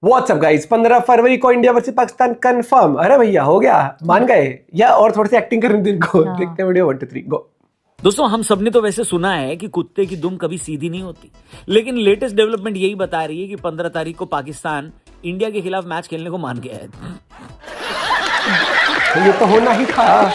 WhatsApp guys, 15 फरवरी को India versus Pakistan confirm. अरे भैया हो गया, मान गए या और थोड़ी सी एक्टिंग करने दिन को। देखते हैं वीडियो 1 2 3 गो। दोस्तों, हम सबने तो वैसे सुना है कि कुत्ते की दुम कभी सीधी नहीं होती, लेकिन लेटेस्ट डेवलपमेंट यही बता रही है कि 15 तारीख को पाकिस्तान इंडिया के खिलाफ मैच खेलने को मान गया है। ये तो होना ही था।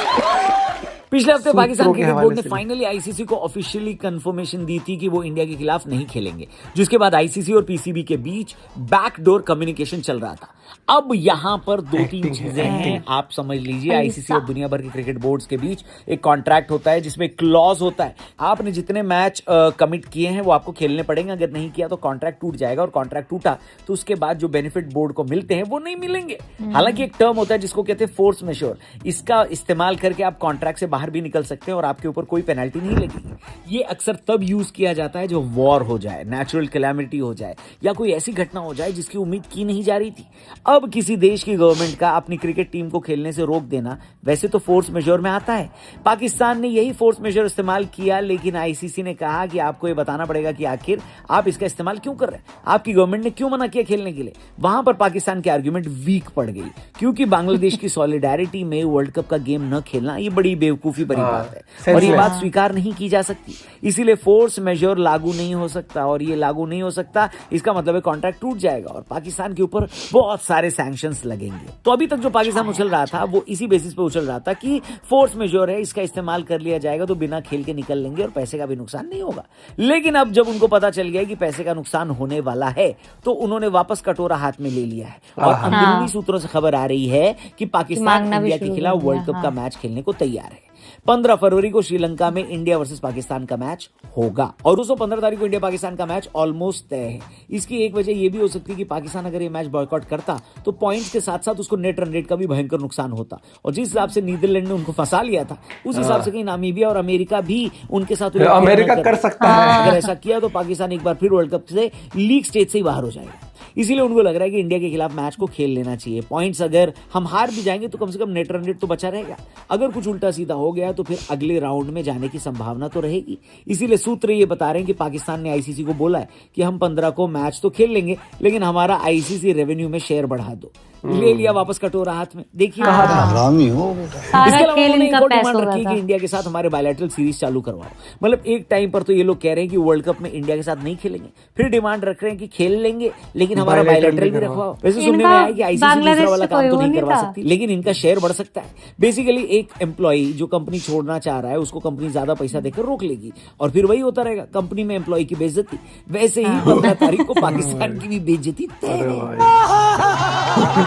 पिछले हफ्ते पाकिस्तान क्रिकेट बोर्ड ने फाइनली आईसीसी को ऑफिशियली कंफर्मेशन दी थी कि वो इंडिया के खिलाफ नहीं खेलेंगे, जिसके बाद आईसीसी और पीसीबी के बीच बैकडोर कम्युनिकेशन चल रहा था। अब यहां पर 2-3 चीजें हैं, आप समझ लीजिए। आईसीसी और दुनिया भर के क्रिकेट बोर्ड्स के बीच एक कॉन्ट्रैक्ट होता है जिसमें क्लॉज होता है, आपने जितने मैच कमिट किए हैं वो आपको खेलने पड़ेंगे, अगर नहीं किया तो कॉन्ट्रैक्ट टूट जाएगा, और कॉन्ट्रैक्ट टूटा तो उसके बाद जो बेनिफिट बोर्ड को मिलते हैं वो नहीं मिलेंगे। हालांकि एक टर्म होता है जिसको कहते हैं फोर्स मेजोर, इसका इस्तेमाल करके आप कॉन्ट्रैक्ट से बाहर भी निकल सकते हैं और आपके ऊपर कोई पेनल्टी नहीं लगेगी। ये अक्सर तब यूज किया जाता है जो वॉर हो जाए, नेचुरल कैलामिटी हो जाए, या कोई ऐसी घटना हो जाए जिसकी उम्मीद की नहीं जा रही थी। अब किसी देश की गवर्नमेंट का अपनी क्रिकेट टीम को खेलने से रोक देना वैसे तो फोर्स मेजोर में आता है। पाकिस्तान ने यही फोर्स मेजोर इस्तेमाल किया, लेकिन आईसीसी ने कहा कि आपको ये बताना पड़ेगा कि आखिर आप इसका इस्तेमाल क्यों कर रहे हैं, आपकी गवर्नमेंट ने क्यों मना किया खेलने के लिए। वहां पर पाकिस्तान की आर्ग्यूमेंट वीक पड़ गई, क्योंकि बांग्लादेश की सॉलिडारिटी में वर्ल्ड कप का गेम न खेलना ये बड़ी बेवकूफी भरी बात है और ये बात स्वीकार नहीं की जा सकती। इसीलिए फोर्स मेजर लागू नहीं हो सकता, और ये लागू नहीं हो सकता इसका मतलब है कॉन्ट्रैक्ट टूट जाएगा और पाकिस्तान के ऊपर बहुत सारे सैंक्शंस लगेंगे। तो अभी तक जो पाकिस्तान उछल रहा था वो इसी बेसिस पे उछल रहा था कि फोर्स मेजर है, इसका इस्तेमाल कर लिया जाएगा तो बिना खेल के निकल लेंगे और पैसे का भी नुकसान नहीं होगा। लेकिन अब जब उनको पता चल गया कि पैसे का नुकसान होने वाला है तो उन्होंने वापस कटोरा हाथ में ले लिया है, और अंदरूनी सूत्रों से खबर आ रही है कि पाकिस्तान इंडिया के खिलाफ वर्ल्ड कप का मैच खेलने को तैयार है। 15 फरवरी को श्रीलंका में इंडिया वर्सेस पाकिस्तान का मैच होगा, और दोस्तों 15 तारीख को इंडिया पाकिस्तान का मैच ऑलमोस्ट तय है। इसकी एक वजह यह भी हो सकती है कि पाकिस्तान अगर ये मैच बॉयकॉट करता तो पॉइंट्स के साथ साथ उसको नेट रन रेट का भी भयंकर नुकसान होता, और जिस हिसाब से नीदरलैंड ने उनको फंसा लिया था उस हिसाब से कहीं नामीबिया और अमेरिका भी उनके साथ अमेरिका कर सकता है। अगर ऐसा किया तो पाकिस्तान एक बार फिर वर्ल्ड कप से लीग स्टेज से ही बाहर हो जाएगा। इसीलिए उनको लग रहा है कि इंडिया के खिलाफ मैच को खेल लेना चाहिए। पॉइंट्स अगर हम हार भी जाएंगे तो कम से कम नेट रन रेट तो बचा रहेगा, अगर कुछ उल्टा सीधा हो गया तो फिर अगले राउंड में जाने की संभावना तो रहेगी। इसीलिए सूत्र ये बता रहे हैं कि पाकिस्तान ने आईसीसी को बोला है कि हम 15 को मैच तो खेल लेंगे, लेकिन हमारा आईसीसी रेवेन्यू में शेयर बढ़ा दो। ले लिया वापस कटोरा हाथ में। देखिए हरामी हो बेटा। इसके अलावा उन्होंने एक और डिमांड रखी कि इंडिया के साथ हमारे बायलैटरल सीरीज चालू करवाओ। मतलब एक टाइम पर तो ये लोग कह रहे हैं कि वर्ल्ड कप में इंडिया के साथ नहीं खेलेंगे, फिर डिमांड रख रहे हैं कि खेल लेंगे लेकिन हमारा बायलैटरल भी रखवाओ। वैसे सुनने में आया कि आईसीसी दूसरा वाला काम तो नहीं करवा सकती, लेकिन इनका शेयर बढ़ सकता है। बेसिकली एक एम्प्लॉय जो कंपनी छोड़ना चाह रहा है उसको कंपनी ज्यादा पैसा देकर रोक लेगी, और फिर वही होता रहेगा, कंपनी में एम्प्लॉय की बेइज्जती। वैसे ही 15 तारीख को पाकिस्तान की भी बेइज्जती तय है।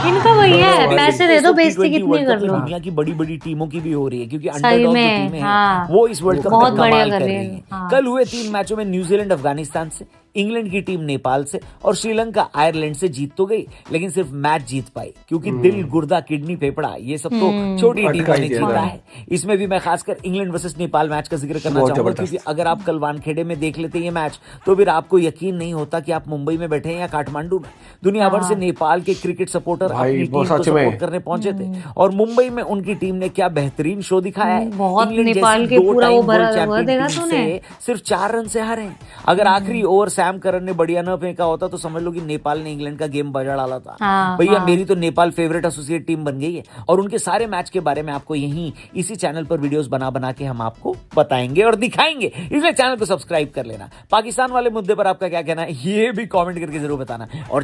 इनका वही है, पैसे दे दो, बेइज्जती कितनी कर लो। दुनिया की बड़ी बड़ी टीमों की भी हो रही है, क्योंकि अंडरडॉग जो टीमें हैं वो इस वर्ल्ड कप में कमाल कर रही हैं। कल हुए 3 मैचों में न्यूजीलैंड अफगानिस्तान से, इंग्लैंड की टीम नेपाल से, और श्रीलंका आयरलैंड से जीत तो गई, लेकिन सिर्फ मैच जीत पाई, क्योंकि दिल, गुर्दा, किडनी, फेफड़ा ये सब तो छोटी टीमों ने जीता है। इसमें भी मैं खासकर इंग्लैंड वर्सेस नेपाल मैच का जिक्र करना चाहूंगा, क्योंकि अगर आप कल वानखेड़े में देख लेते ये मैच तो फिर आपको यकीन नहीं होता कि आप मुंबई में बैठे हैं या काठमांडू में। दुनिया भर से नेपाल के क्रिकेट सपोर्टर अपनी टीम को सपोर्ट करने पहुंचे थे, और मुंबई में उनकी टीम ने क्या बेहतरीन शो दिखाया है। नेपाल के पूरा वो भरा हुआ देखा तूने, सिर्फ 4 रन से हारे। अगर आखिरी ओवर सैम करन ने बढ़िया न फेंका होता तो समझ लो कि नेपाल ने इंग्लैंड का गेम बजा डाला था। भैया मेरी तो नेपाल फेवरेट एसोसिएट टीम बन गई है, और उनके सारे मैच के बारे में आपको यहीं इसी चैनल पर वीडियोस बना बना के हम आपको बताएंगे और दिखाएंगे, इसलिए चैनल को सब्सक्राइब कर लेना। पाकिस्तान वाले मुद्दे पर आपका क्या कहना है ये भी कमेंट करके जरूर बताना। और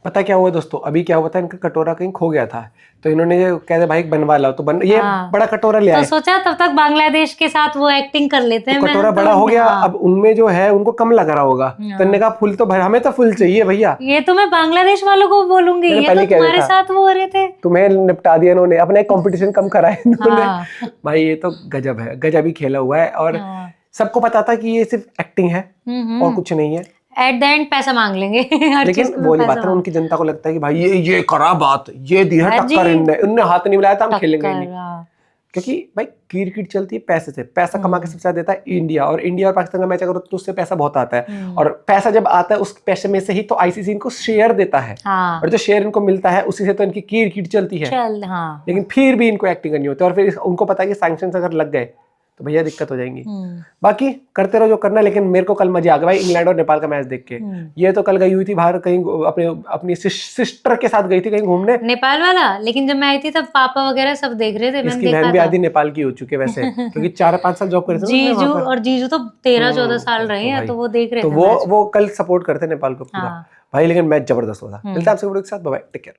पता क्या हुआ दोस्तों, अभी क्या हुआ था, इनका कटोरा कहीं खो गया था, तो इन्होंने कहते भाई बनवा लो, तो ये बड़ा कटोरा ले आए। तो सोचा तब तक बांग्लादेश के साथ वो एक्टिंग कर लेते हैं, तो कटोरा बड़ा हो गया। अब उनमें जो है उनको कम लग रहा होगा, तो इन्होंने कहा फुल तो हमें तो फुल चाहिए भैया। ये तो मैं बांग्लादेश वालों को बोलूंगी, ये तो तुम्हारे साथ वो हो रहे थे, तुम्हें निपटा दिया इन्होंने, अपना कंपटीशन कम करा है इन्होंने। भाई ये तो गजब है, गजब ही खेला हुआ है, और सबको पता था कि ये सिर्फ एक्टिंग है और कुछ नहीं है। एट द एंड पैसा मांग लेंगे। लेकिन वो नहीं बात है, उनकी जनता को लगता है कि भाई ये करा बात, ये दी है टक्कर, इनने हाथ नहीं मिलाया था, हम खेलेंगे नहीं। क्योंकि भाई क्रिकेट चलती है पैसे से, पैसा कमा के सबसे ज्यादा देता है इंडिया, और इंडिया और पाकिस्तान का मैच अगर तो उससे पैसा बहुत आता है, और पैसा जब आता है उस पैसे में से ही तो आईसीसी इनको शेयर देता है, और जो शेयर इनको मिलता है उसी से तो इनकी क्रिकेट चलती है। लेकिन फिर भी इनको एक्टिंग करनी होती है, और फिर उनको पता है कि सैंक्शंस अगर लग गए तो भैया दिक्कत हो जाएंगी। बाकी करते रहो जो करना है, लेकिन मेरे को कल मजे आ गए भाई इंग्लैंड और नेपाल का मैच देख के। ये तो कल गई हुई थी बाहर कहीं, अपनी सिस्टर के साथ गई थी कहीं घूमने, नेपाल वाला। लेकिन जब मैं आई थी तब पापा वगैरह सब देख रहे थे, मैंने इसकी देखा बहन भी था। आधी नेपाल की हो चुकी है वैसे, क्योंकि 4-5 साल जॉब करते थे ना जीजू, वहाँ पर। और जीजू तो 13-14 साल रहे हैं, तो वो देख रहे तो थे मैच। वो कल सपोर्ट करते नेपाल को पूरा भाई। लेकिन मैच जबरदस्त हुआ था। मिलता है आपसे वीडियो के साथ, बाय बाय, टेक केयर।